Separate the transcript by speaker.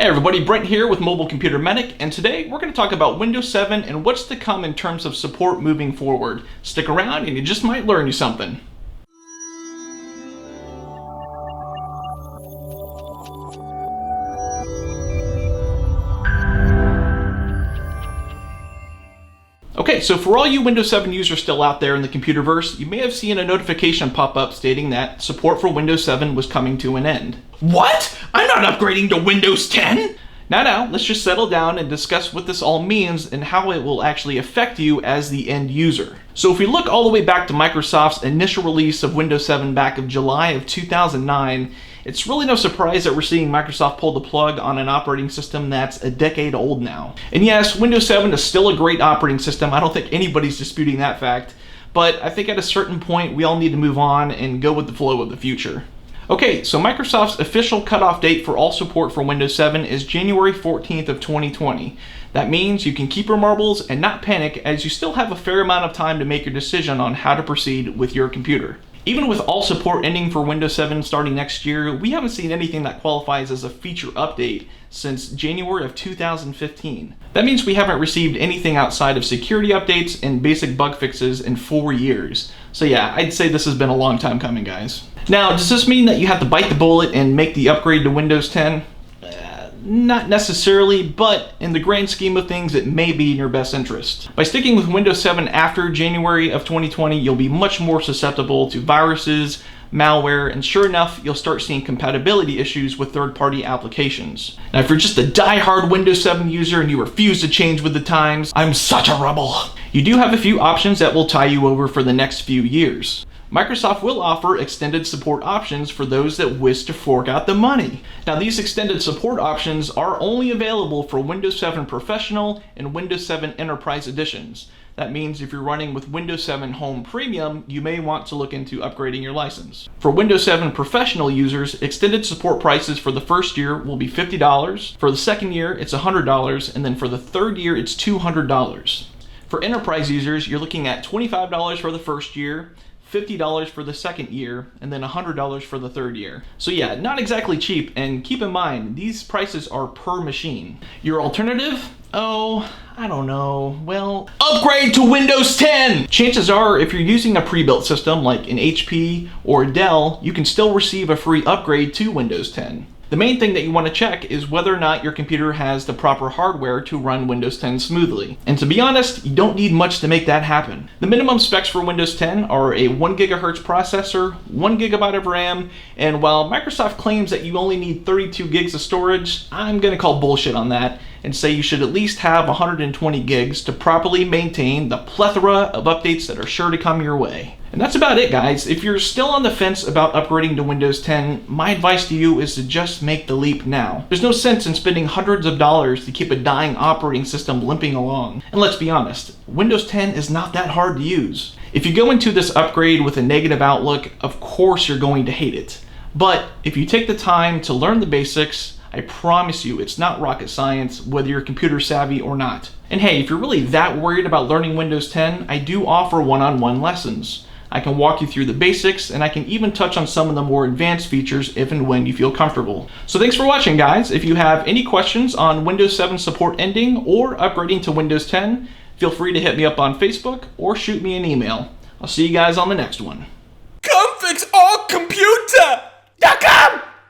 Speaker 1: Hey everybody, Brent here with Mobile Computer Medic, and today we're going to talk about Windows 7 and what's to come in terms of support moving forward. Stick around and you just might learn you something. Okay, so for all you Windows 7 users still out there in the computerverse, you may have seen a notification pop up stating that support for Windows 7 was coming to an end. What? I'm not upgrading to Windows 10! Now, let's just settle down and discuss what this all means and how it will actually affect you as the end user. So if we look all the way back to Microsoft's initial release of Windows 7 back of July of 2009, it's really no surprise that we're seeing Microsoft pull the plug on an operating system that's a decade old now. And yes, Windows 7 is still a great operating system. I don't think anybody's disputing that fact. But I think at a certain point, we all need to move on and go with the flow of the future. Okay, so Microsoft's official cutoff date for all support for Windows 7 is January 14th of 2020. That means you can keep your marbles and not panic, as you still have a fair amount of time to make your decision on how to proceed with your computer. Even with all support ending for Windows 7 starting next year, we haven't seen anything that qualifies as a feature update since January of 2015. That means we haven't received anything outside of security updates and basic bug fixes in 4 years. So yeah, I'd say this has been a long time coming, guys. Now, does this mean that you have to bite the bullet and make the upgrade to Windows 10? Not necessarily, but in the grand scheme of things, it may be in your best interest. By sticking with Windows 7 after January of 2020, you'll be much more susceptible to viruses, malware, and sure enough, you'll start seeing compatibility issues with third-party applications. Now, if you're just a die-hard Windows 7 user and you refuse to change with the times, I'm such a rebel. You do have a few options that will tie you over for the next few years. Microsoft will offer extended support options for those that wish to fork out the money. Now, these extended support options are only available for Windows 7 Professional and Windows 7 Enterprise editions. That means if you're running with Windows 7 Home Premium, you may want to look into upgrading your license. For Windows 7 Professional users, extended support prices for the first year will be $50, for the second year it's $100, and then for the third year it's $200. For Enterprise users, you're looking at $25 for the first year, $50 for the second year, and then $100 for the third year. So yeah, not exactly cheap, and keep in mind, these prices are per machine. Your alternative? Oh, I don't know. Well, upgrade to Windows 10! Chances are, if you're using a pre-built system like an HP or a Dell, you can still receive a free upgrade to Windows 10. The main thing that you want to check is whether or not your computer has the proper hardware to run Windows 10 smoothly. And to be honest, you don't need much to make that happen. The minimum specs for Windows 10 are a 1 GHz processor, 1 GB of RAM, and while Microsoft claims that you only need 32 gigs of storage, I'm going to call bullshit on that and say you should at least have 120 gigs to properly maintain the plethora of updates that are sure to come your way. And that's about it, guys. If you're still on the fence about upgrading to Windows 10, my advice to you is to just make the leap now. There's no sense in spending hundreds of dollars to keep a dying operating system limping along. And let's be honest, Windows 10 is not that hard to use. If you go into this upgrade with a negative outlook, of course you're going to hate it. But if you take the time to learn the basics, I promise you it's not rocket science, whether you're computer savvy or not. And hey, if you're really that worried about learning Windows 10, I do offer one-on-one lessons. I can walk you through the basics, and I can even touch on some of the more advanced features if and when you feel comfortable. So thanks for watching, guys. If you have any questions on Windows 7 support ending or upgrading to Windows 10, feel free to hit me up on Facebook or shoot me an email. I'll see you guys on the next one.